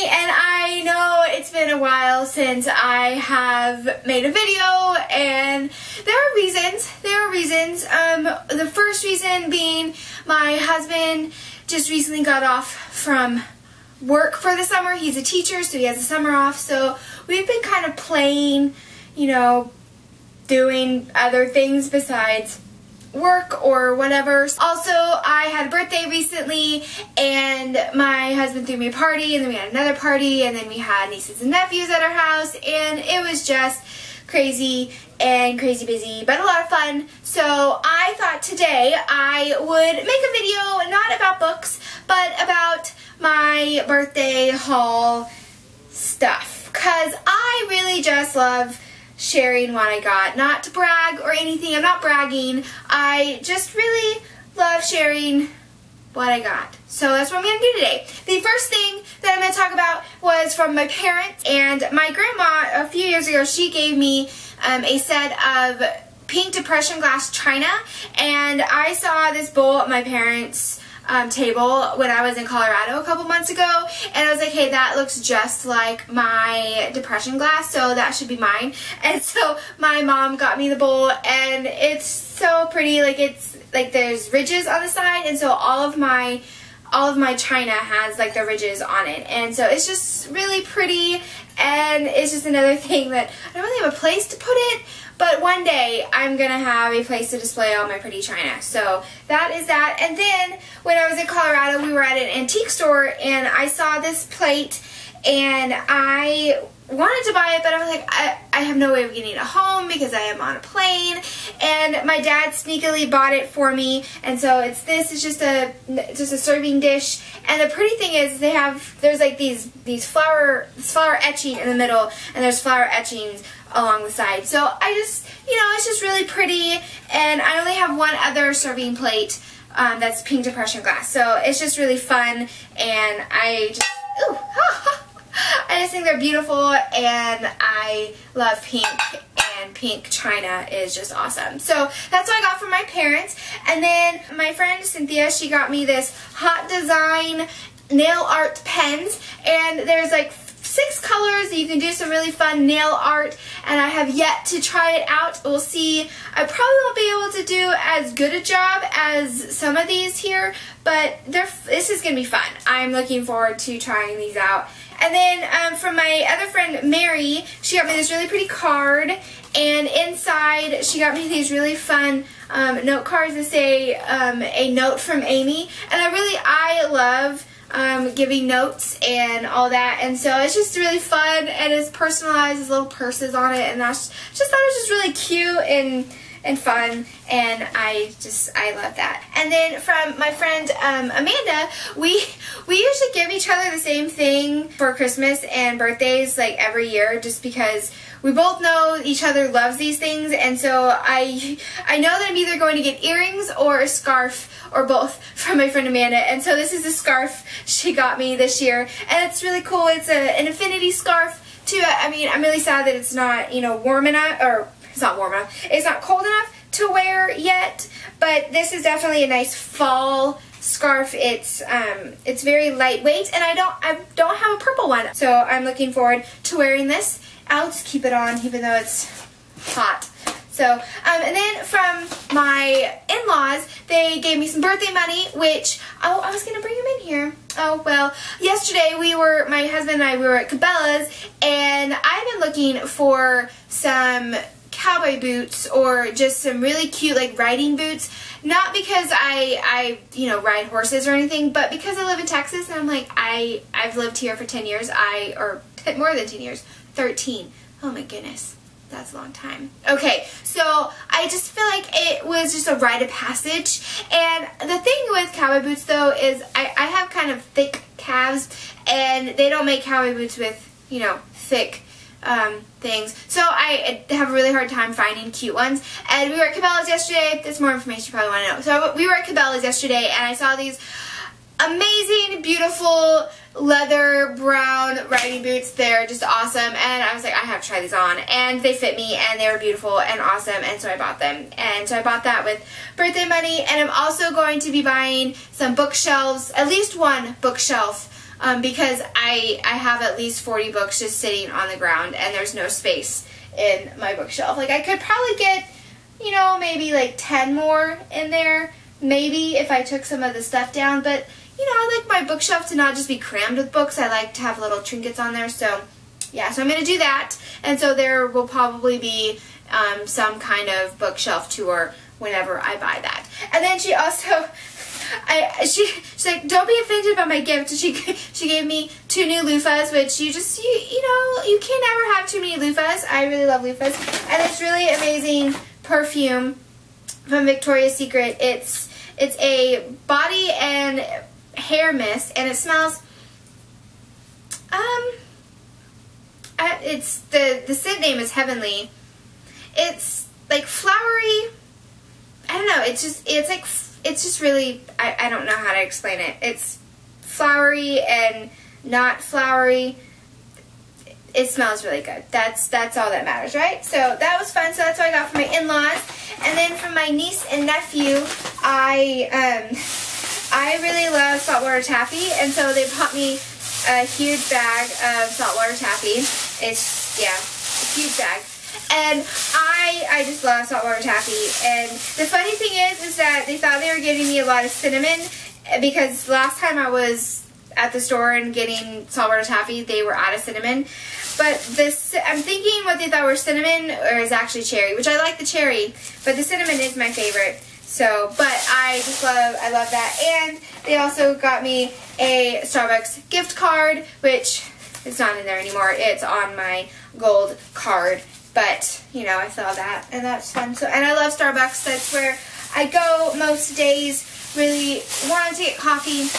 and I know it's been a while since I have made a video, and there are reasons. The first reason being my husband just recently got off from work for the summer. He's a teacher, so he has the summer off, so we've been kind of playing, you know, doing other things besides work or whatever. Also, I had a birthday recently, and my husband threw me a party, and then we had another party, and then we had nieces and nephews at our house, and it was just crazy and crazy busy, but a lot of fun. So I thought today I would make a video not about books, but about my birthday haul stuff, because I really just love sharing what I got. Not to brag or anything, I'm not bragging, I just really love sharing what I got. So that's what I'm going to do today. The first thing that I'm going to talk about was from my parents, and my grandma a few years ago, she gave me a set of pink depression glass china, and I saw this bowl at my parents' table when I was in Colorado a couple months ago, and I was like, hey, that looks just like my depression glass, so that should be mine. And so my mom got me the bowl, and it's so pretty. Like, it's like there's ridges on the side, and so all of my china has like the ridges on it, and so it's just really pretty, and it's just another thing that I don't really have a place to put it, but one day I'm gonna have a place to display all my pretty china. So that is that. And then when I was in Colorado, we were at an antique store, and I saw this plate, and I wanted to buy it, but I was like, I have no way of getting it home because I am on a plane, and my dad sneakily bought it for me. And so it's just a serving dish, and the pretty thing is there's like these flower etching in the middle, and there's flower etchings along the side. So I just, you know, it's just really pretty, and I only have one other serving plate that's pink depression glass, so it's just really fun, and I just think they're beautiful, and I love pink, and pink china is just awesome. So that's what I got from my parents. And then my friend Cynthia, she got me this Hot Design nail art pens, and there's like 6 colors that you can do some really fun nail art, and I have yet to try it out. We'll see. I probably won't be able to do as good a job as some of these here, but this is going to be fun. I'm looking forward to trying these out. And then from my other friend Mary, she got me this really pretty card, and inside she got me these really fun note cards that say a note from Amy, and I love giving notes and all that, and so it's just really fun, and it's personalized, there's little purses on it, and I just thought it was just really cute and fun, and I love that. And then from my friend Amanda, we usually give each other the same thing for Christmas and birthdays, like every year, just because we both know each other loves these things, and so I know that I'm either going to get earrings or a scarf or both from my friend Amanda. And so this is a scarf she got me this year, and it's really cool. It's an infinity scarf too. I mean, I'm really sad that it's not, you know, warm enough, or it's not warm enough, it's not cold enough to wear yet, but this is definitely a nice fall scarf. It's very lightweight, and I don't have a purple one, so I'm looking forward to wearing this. I'll just keep it on even though it's hot. So, and then from my in-laws, they gave me some birthday money, which, I was going to bring them in here. Oh, well, yesterday my husband and I, we were at Cabela's, and I've been looking for some cowboy boots, or just some really cute, like, riding boots. Not because I you know, ride horses or anything, but because I live in Texas, and I'm like, I've lived here for 10 years, or more than 10 years, 13. Oh my goodness. That's a long time. Okay, so I just feel like it was just a rite of passage. And the thing with cowboy boots, though, is I have kind of thick calves, and they don't make cowboy boots with, you know, thick things. So I have a really hard time finding cute ones. And we were at Cabela's yesterday. There's more information you probably want to know. So we were at Cabela's yesterday, and I saw these amazing, beautiful leather brown riding boots. They're just awesome, and I was like, I have to try these on, and they fit me, and they were beautiful and awesome, and so I bought them. And so I bought that with birthday money, and I'm also going to be buying some bookshelves, at least one bookshelf because I have at least 40 books just sitting on the ground, and there's no space in my bookshelf. Like, I could probably get, you know, maybe like 10 more in there, maybe, if I took some of the stuff down. But, you know, I like my bookshelf to not just be crammed with books. I like to have little trinkets on there. So, yeah, so I'm going to do that. And so there will probably be some kind of bookshelf tour whenever I buy that. And then she also, she's like, don't be offended by my gift. She gave me 2 new loofahs, which you know, you can never have too many loofahs. I really love loofahs. And it's really amazing perfume from Victoria's Secret. It's a body and hair mist, and it smells, it's, the scent name is Heavenly. It's like flowery, I don't know, it's just really, I don't know how to explain it. It's flowery and not flowery. It smells really good. That's all that matters, right? So that was fun. So that's what I got from my in-laws. And then from my niece and nephew, I really love saltwater taffy, and so they bought me a huge bag of saltwater taffy. It's, yeah, a huge bag. And I just love saltwater taffy. And the funny thing is that they thought they were giving me a lot of cinnamon, because last time I was at the store and getting saltwater taffy, they were out of cinnamon. But this, I'm thinking what they thought were cinnamon or is actually cherry, which I like the cherry, but the cinnamon is my favorite. So, but I love that. And they also got me a Starbucks gift card, which is not in there anymore. It's on my gold card. But, you know, I saw that, and that's fun. So, and I love Starbucks. That's where I go most days. Really want to get coffee,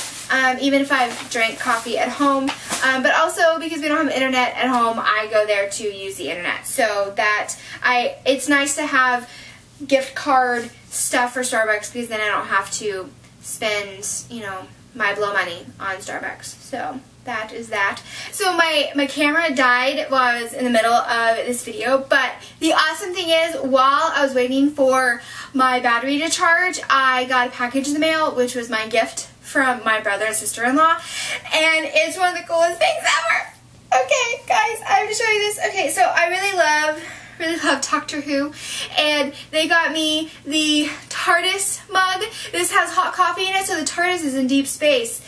even if I've drank coffee at home. But also, because we don't have internet at home, I go there to use the internet. So that it's nice to have gift card stuff for Starbucks, because then I don't have to spend, you know, my blow money on Starbucks. So that is that. So my camera died while I was in the middle of this video, but the awesome thing is, while I was waiting for my battery to charge, I got a package in the mail, which was my gift from my brother and sister-in-law, and it's one of the coolest things ever. Okay, guys, I have to show you this. Okay, so I really love Doctor Who, and they got me the TARDIS mug. This has hot coffee in it, so the TARDIS is in deep space.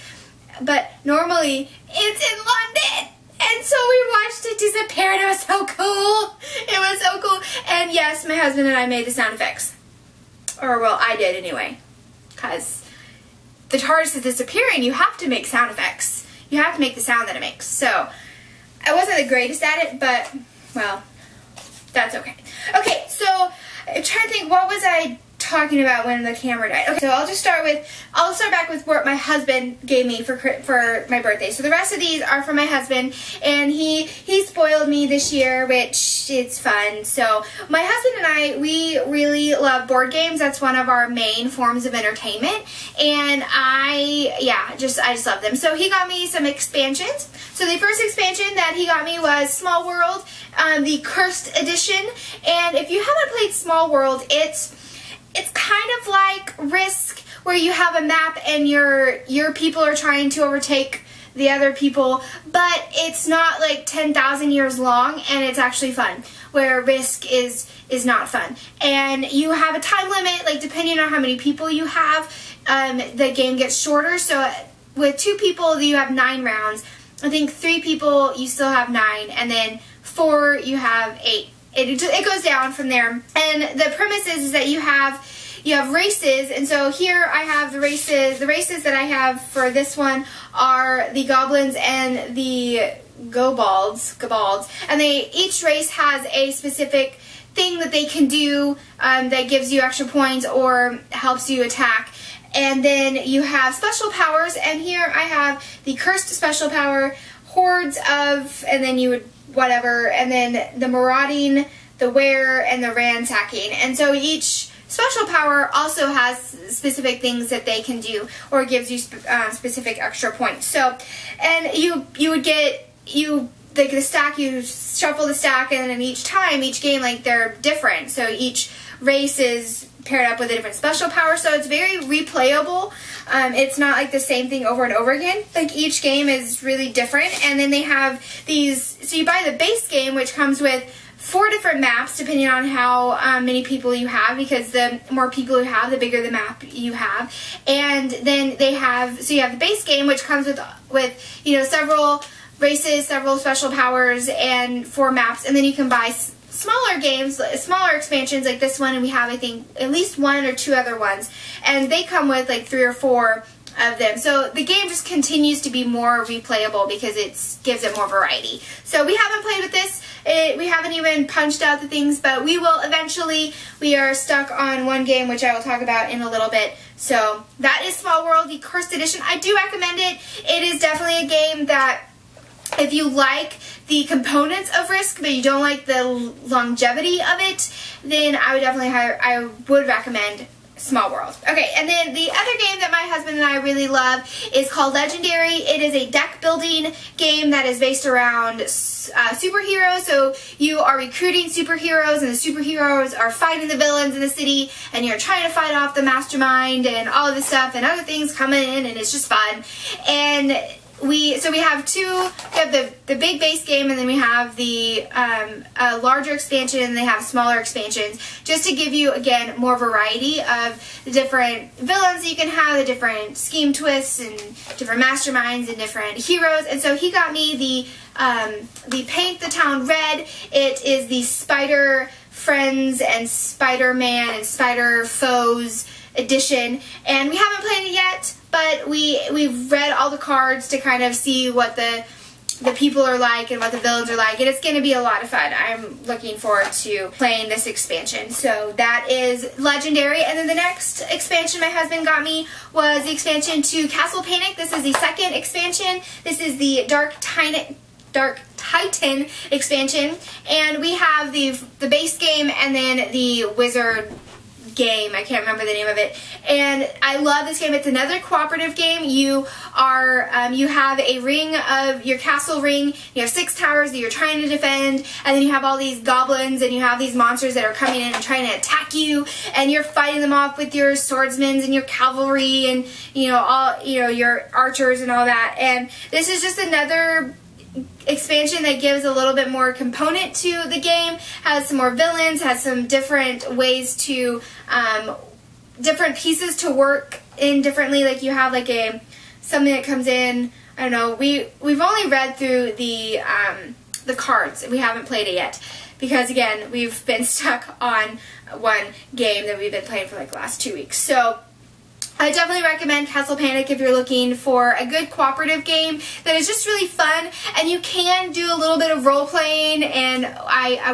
But normally, it's in London. And so we watched it disappear, and it was so cool. It was so cool. And yes, my husband and I made the sound effects. Or, well, I did anyway. Because the TARDIS is disappearing, you have to make sound effects. You have to make the sound that it makes. So, I wasn't the greatest at it, but, well, that's okay. Okay, so I'm trying to think, what was I talking about when the camera died? Okay, so I'll start back with what my husband gave me for my birthday. So the rest of these are from my husband, and he spoiled me this year, which it's fun. So my husband and I, we really love board games. That's one of our main forms of entertainment, and I just love them. So he got me some expansions. So the first expansion that he got me was Small World, the Cursed Edition. And if you haven't played Small World, it's kind of like Risk, where you have a map and your people are trying to overtake the other people, but it's not like 10,000 years long, and it's actually fun, where Risk is not fun. And you have a time limit, like depending on how many people you have, the game gets shorter. So with 2 people, you have 9 rounds. I think 3 people, you still have 9, and then 4, you have 8. It goes down from there. And the premise is that you have races, and so here I have the races. The races that I have for this one are the goblins and the gobalds, and each race has a specific thing that they can do that gives you extra points or helps you attack. And then you have special powers, and here I have the cursed special power, hordes of, and then you would whatever, and then the marauding, the wear, and the ransacking. And so each special power also has specific things that they can do, or gives you specific extra points. So, and the like the stack, you shuffle the stack, and then each time, each game, like they're different. So each race is paired up with a different special power, so it's very replayable. It's not like the same thing over and over again. Like each game is really different, and then they have these, so you buy the base game, which comes with 4 different maps depending on how many people you have, because the more people you have, the bigger the map you have. And then they have, so you have the base game, which comes with you know, several races, several special powers, and 4 maps, and then you can buy smaller games, smaller expansions like this one, and we have, I think, at least 1 or 2 other ones, and they come with like 3 or 4 of them. So the game just continues to be more replayable because it gives it more variety. So we haven't played with this. We haven't even punched out the things, but we will eventually. We are stuck on one game, which I will talk about in a little bit. So that is Small World, the Cursed Edition. I do recommend it. It is definitely a game that, if you like the components of Risk, but you don't like the longevity of it, then I would recommend Small World. Okay, and then the other game that my husband and I really love is called Legendary. It is a deck building game that is based around superheroes. So you are recruiting superheroes, and the superheroes are fighting the villains in the city, and you're trying to fight off the mastermind and all of this stuff, and other things coming in, and it's just fun. And we have the big base game, and then we have the larger expansion, and they have smaller expansions, just to give you, again, more variety of the different villains that you can have, the different scheme twists, and different masterminds, and different heroes. And so he got me the Paint the Town Red. It is the Spider Friends and Spider-Man and Spider Foes edition, and we haven't played it yet, but we've read all the cards to kind of see what the people are like and what the villains are like, and it's going to be a lot of fun. I'm looking forward to playing this expansion. So that is Legendary. And then the next expansion my husband got me was the expansion to Castle Panic. This is the second expansion. This is the Dark Titan expansion, and we have the base game and then the Wizard game. I can't remember the name of it, and I love this game. It's another cooperative game. You have a ring of your castle ring. You have 6 towers that you're trying to defend, and then you have all these goblins, and you have these monsters that are coming in and trying to attack you, and you're fighting them off with your swordsmen and your cavalry, and your archers and all that. And this is just another expansion that gives a little bit more component to the game, has some more villains, has some different ways to, different pieces to work in differently. Like you have like something that comes in, I don't know, we've only read through the cards. We haven't played it yet because, again, we've been stuck on one game that we've been playing for like the last 2 weeks. So I definitely recommend Castle Panic if you're looking for a good cooperative game that is just really fun, and you can do a little bit of role playing, and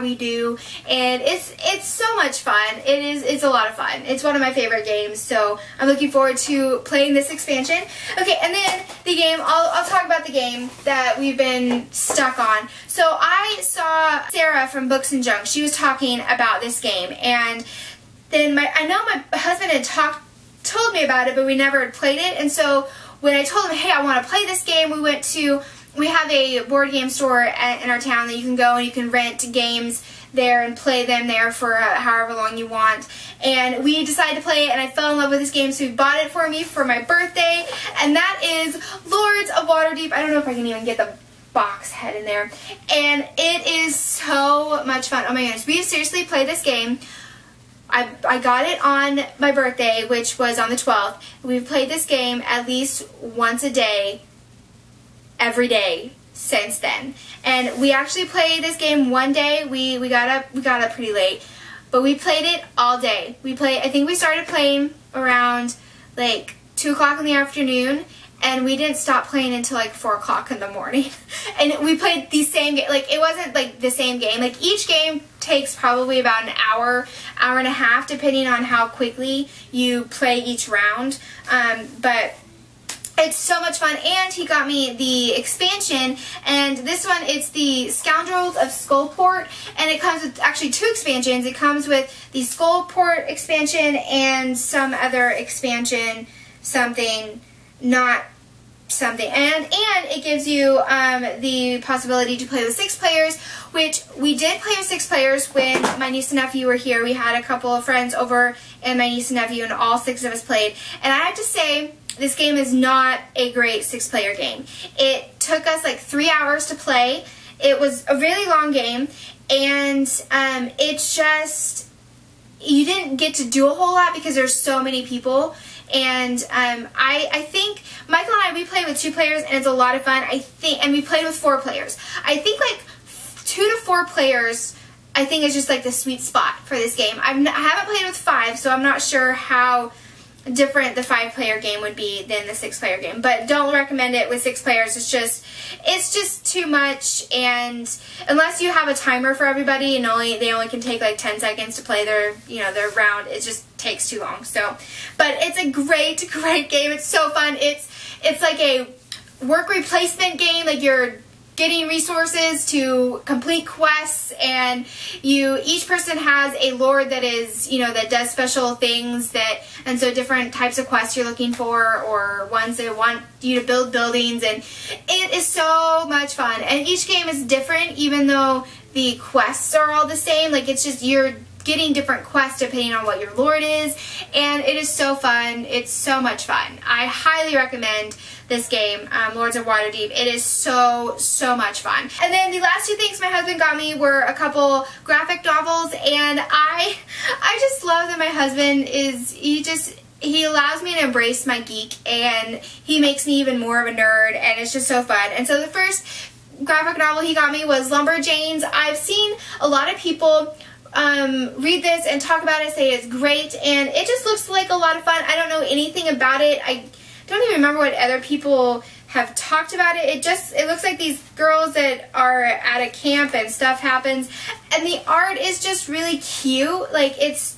we do, and it's so much fun. It's a lot of fun. It's one of my favorite games, so I'm looking forward to playing this expansion. Okay, and then the game, I'll talk about the game that we've been stuck on. So I saw Sarah from Books and Junk. She was talking about this game, and then I know my husband had told me about it, but we never had played it. And so when I told him, hey, I want to play this game, we have a board game store in our town that you can go and you can rent games there and play them there for however long you want. And we decided to play it, and I fell in love with this game, so he bought it for me for my birthday, and that is Lords of Waterdeep. I don't know if I can even get the box head in there. And it is so much fun. Oh my goodness, we have seriously played this game. I got it on my birthday, which was on the 12th. We've played this game at least once a day, every day since then. And we actually played this game one day. We got up pretty late, but we played it all day. I think we started playing around like 2 o'clock in the afternoon, and we didn't stop playing until like 4 o'clock in the morning. And we played the same game. Like, it wasn't like the same game. Like, each game takes probably about an hour and a half, depending on how quickly you play each round. But it's so much fun. And he got me the expansion, and this one, it's the Scoundrels of Skullport, and it comes with actually 2 expansions. It comes with the Skullport expansion and some other expansion, something not something. And it gives you the possibility to play with 6 players, which we did play with 6 players when my niece and nephew were here. We had a couple of friends over and my niece and nephew, and all 6 of us played. And I have to say, this game is not a great 6-player game. It took us like 3 hours to play. It was a really long game, and it's just, you didn't get to do a whole lot because there's so many people. And I think Michael and I, we played with 2 players, and it's a lot of fun. And we played with 4 players. I think like 2 to 4 players, I think, is just like the sweet spot for this game. I haven't played with 5, so I'm not sure how different the 5-player game would be than the 6-player game. But don't recommend it with 6 players. It's just too much, and unless you have a timer for everybody and they only can take like 10 seconds to play their round, it just takes too long. So, but it's a great game. It's so fun. It's like a work replacement game. Like, you're getting resources to complete quests, and each person has a lord that is, that does special things, and so different types of quests you're looking for, or ones that want you to build buildings, and it is so much fun. And each game is different, even though the quests are all the same. Like, it's just you're getting different quests depending on what your lord is, and it is so fun. It's so much fun. I highly recommend this game, Lords of Waterdeep. It is so much fun. And then the last 2 things my husband got me were a couple graphic novels, and I just love that my husband he allows me to embrace my geek, and he makes me even more of a nerd, and it's just so fun. And so the first graphic novel he got me was Lumberjanes. I've seen a lot of people read this and talk about it, say it's great, and it just looks like a lot of fun. I don't know anything about it. I don't even remember what other people have talked about it. It looks like these girls that are at a camp and stuff happens, and the art is just really cute. Like, it's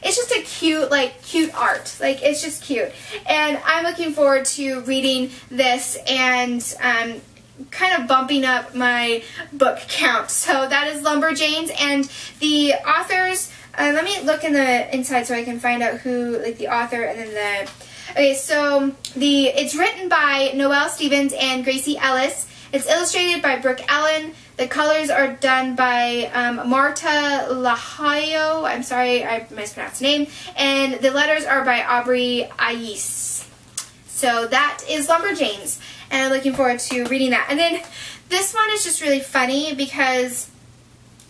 just a cute art. Like, it's just cute. And I'm looking forward to reading this and kind of bumping up my book count. So that is Lumberjanes, and the authors, let me look in the inside so I can find out who, like, the author, and then okay, so it's written by Noelle Stevens and Gracie Ellis. It's illustrated by Brooke Allen. The colors are done by Marta Lahayo. I'm sorry, I mispronounced the name. And the letters are by Aubrey Ayes. So that is Lumberjanes, and I'm looking forward to reading that. And then this one is just really funny because,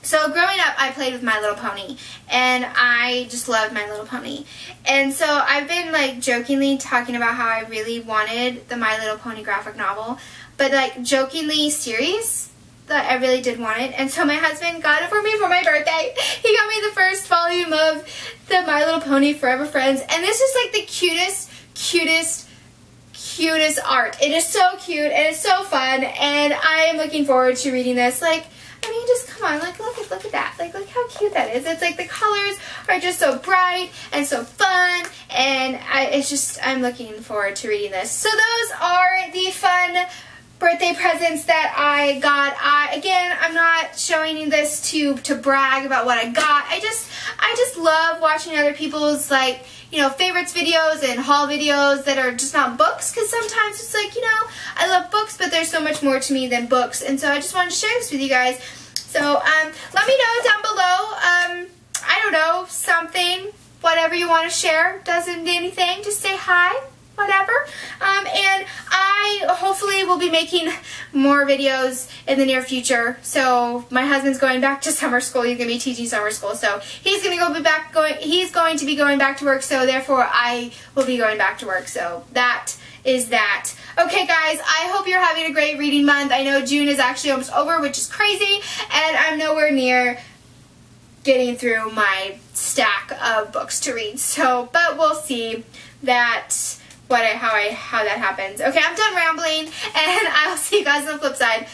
so growing up, I played with My Little Pony, and I just loved My Little Pony. And so I've been, like, jokingly talking about how I really wanted the My Little Pony graphic novel, but, like, jokingly serious that I really did want it. And so my husband got it for me for my birthday. He got me the first volume of the My Little Pony Forever Friends, and this is, like, the cutest art. It is so cute, and it's so fun, and I am looking forward to reading this. Like, I mean, just come on, like, look at that. Like, look how cute that is. It's like the colors are just so bright and so fun, and I'm looking forward to reading this. So those are the fun birthday presents that I got. Again, I'm not showing you this to brag about what I got. I just love watching other people's, like, favorites videos and haul videos that are just not books, because sometimes it's like, I love books, but there's so much more to me than books, and so I just wanted to share this with you guys. So, let me know down below, I don't know, something, whatever you want to share. Doesn't mean anything, just say hi, whatever. And I hopefully will be making more videos in the near future. So my husband's going back to summer school. He's going to be teaching summer school. So he's going to be going back to work. So therefore I will be going back to work. So that is that. Okay, guys, I hope you're having a great reading month. I know June is actually almost over, which is crazy, and I'm nowhere near getting through my stack of books to read. So, but we'll see how that happens. Okay, I'm done rambling, and I'll see you guys on the flip side.